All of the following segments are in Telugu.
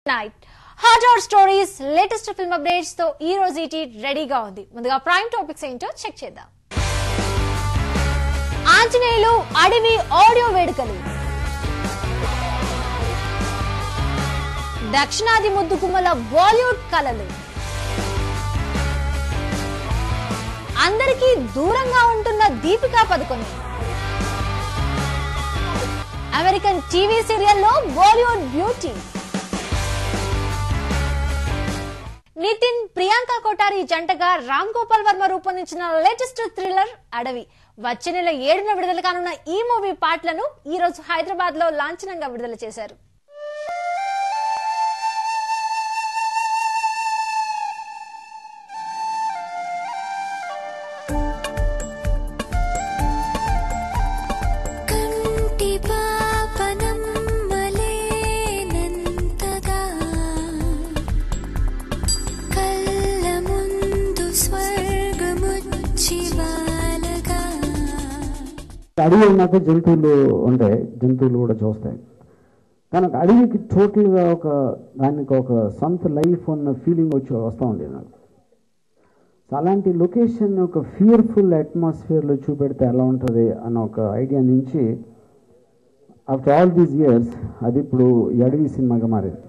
Night hot hour stories latest film updates తో ఈ రోజు ఈటీ రెడీగా ఉంది. ముందుగా ప్రైమ్ టాపిక్స్ ఏంటో చెక్ చేద్దాం. ఆంజనేయులు అడవి ఆడియో వేడుకలు, దక్షిణాది ముద్దుగుమ్మల బాలీవుడ్ కళలు, అందరికీ దూరంగా ఉంటున్న దీపికా పదుకొనే, అమెరికన్ టీవీ సీరియల్లో బాలీవుడ్ బ్యూటీ, నితిన్ ప్రియాంక కోటారి జంటగా రామ్ గోపాల్ వర్మ రూపొందించిన లేటెస్ట్ థ్రిల్లర్ అడవి వచ్చే నెల 7న విడుదల కానున్న ఈ మూవీ పాటలను ఈ రోజు హైదరాబాద్ లో లాంఛనంగా విడుదల చేశారు. అడవి నాకు జంతువులు ఉంటాయి, జంతువులు కూడా చూస్తాయి. కానీ అడవికి టోటల్గా దానికి ఒక సొంత లైఫ్ ఉన్న ఫీలింగ్ వస్తూ ఉండేది నాకు. అలాంటి లొకేషన్ ఒక ఫియర్ఫుల్ అట్మాస్ఫియర్లో చూపెడితే ఎలా ఉంటుంది అన్న ఒక ఐడియా నుంచి ఆఫ్టర్ ఆల్ దీస్ ఇయర్స్ అది ఇప్పుడు ఈ అడవి సినిమాగా మారింది.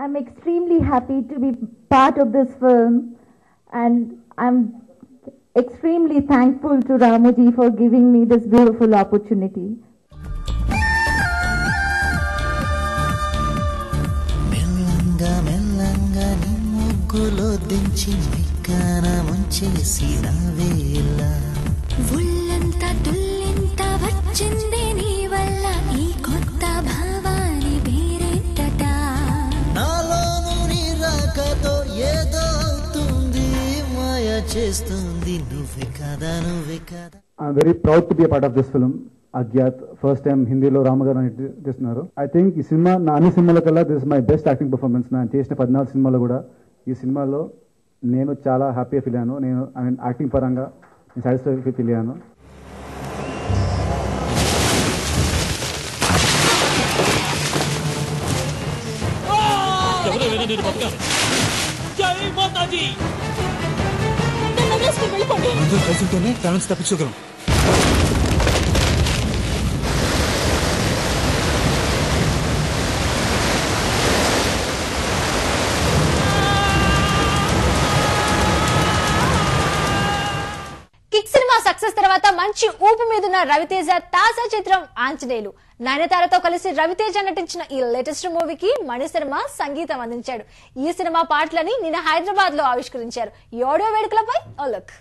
I'm extremely happy to be part of this film, and I'm extremely thankful to Ramoji for giving me this beautiful opportunity. మెల్లంగా మెల్లంగా నిమ్ముగులో దించి నిక్కన ముంచేసి నవేళ ఒళ్ళంతా తుల్లింత వచ్చింది నీ వల్ల ఈ కొత్త భావాన్ని వేరేటట నాలోను నీ రాకతో ఏదో అవుతుంది మాయ చేస్తుంది నువ్వే కదా నువ్వే కదా. I'm very proud to be a part of this film. Agyaat first time హిందీలో రామగారు నటిస్తున్నారు. ఐ థింక్ ఈ సినిమా నా అన్ని సినిమాల కల్లా this my best acting performance. నేను చేసిన 14 సినిమాలో కూడా ఈ సినిమాలో నేను చాలా హ్యాపీగా ఫీల్ అయ్యాను. నేను ఐ మీన్ యాక్టింగ్ పరంగా నేను సాటిస్ఫై ఫీల్ అయ్యాను. తప్పించుకోగలం. కిక్ సినిమా సక్సెస్ తర్వాత మంచి ఊపు మీదున్న రవితేజ తాజా చిత్రం ఆంజనేయులు. నయనతారతో కలిసి రవితేజ నటించిన ఈ లేటెస్ట్ మూవీకి మణిశర్మ సంగీతం అందించాడు. ఈ సినిమా పాటలని నిన్న హైదరాబాద్ లో ఆవిష్కరించారు. ఈ ఆడియో వేడుకలపై ఓ look.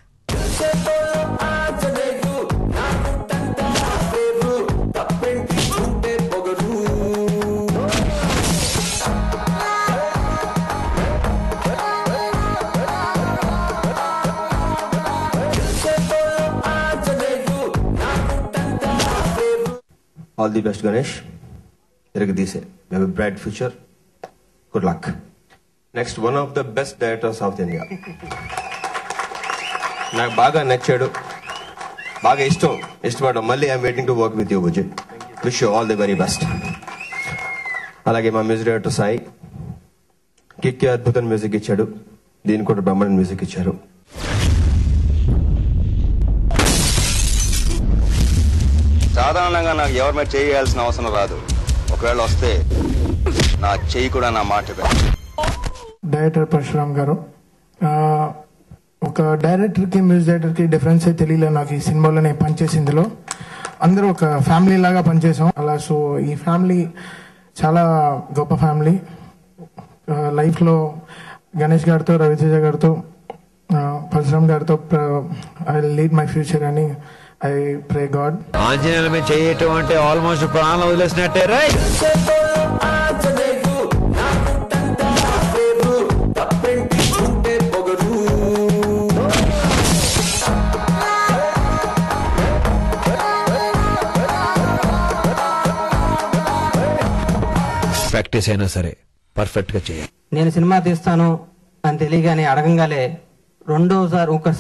All the best, Ganesh. Iragdise. You have a bright future. Good luck. Next, one of the best directors of South India. నాకు బాగా నచ్చాడు, బాగా ఇష్టపడ్డా. మళ్ళీ I'm waiting to work with you Bujji. Wish you all the very best. అలాగే మా మ్యూజిక్ డైరెక్టర్ సాయి కిక్కి అద్భుతమైన మ్యూజిక్ ఇచ్చాడు, దీనికి కూడా బ్రహ్మాండ మ్యూజిక్ ఇచ్చారు. సాధారణంగా నాకు ఎవరి మీద చేయాల్సిన అవసరం రాదు. ఒకవేళ వస్తే నా చెయ్యి కూడా నా మాట. డైరెక్టర్ పరశురామ్ గారు, ఒక డైరెక్టర్కి మ్యూజిక్ డైరెక్టర్కి డిఫరెన్స్ తెలియలేదు నాకు. ఈ సినిమాలో నేను పనిచేసిందిలో అందరూ ఒక ఫ్యామిలీ లాగా పనిచేసాం అలా. సో ఈ ఫ్యామిలీ చాలా గొప్ప ఫ్యామిలీ. లైఫ్లో గణేష్ గారితో, రవితేజ గారితో, పరశురామ్ గారితో ఐ లీడ్ మై ఫ్యూచర్ అని ఐ ప్రే గాడ్. ఆంజనేయుల మీద చేయటం అంటే ఆల్మోస్ట్ ప్రాణాలు వదిలేసినట్టే. రైట్. ప్రాక్టీస్ అయినా సరే పర్ఫెక్ట్ గా చేయాలి. నేను సినిమా తీస్తాను అని తెలియగానే అడగంగానే రెండోసారి ఒక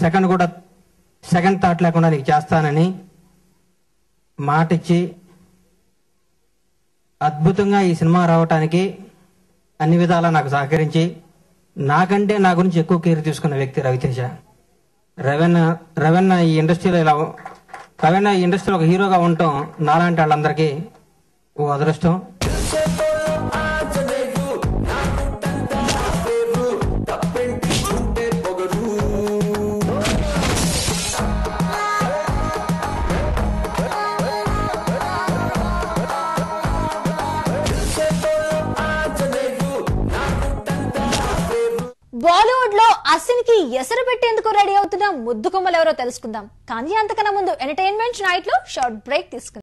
సెకండ్ థాట్ లేకుండా నీకు చేస్తానని మాటిచ్చి అద్భుతంగా ఈ సినిమా రావటానికి అన్ని విధాలా నాకు సహకరించి నాకంటే నా గురించి ఎక్కువ కేర్ తీసుకున్న వ్యక్తి రవితేజ. రవణ ఈ ఇండస్ట్రీలో ఒక హీరోగా ఉండటం నాలాంటి వాళ్ళందరికీ ఓ అదృష్టం. బాలీవుడ్ లో అసిన్ కి ఎసరు పెట్టేందుకు రెడీ అవుతున్న ముద్దు కొమ్మలు ఎవరో తెలుసుకుందాం. కానీ అంతకన్నా ముందు ఎంటర్టైన్మెంట్ నైట్ లో షార్ట్ బ్రేక్ తీసుకుందాం.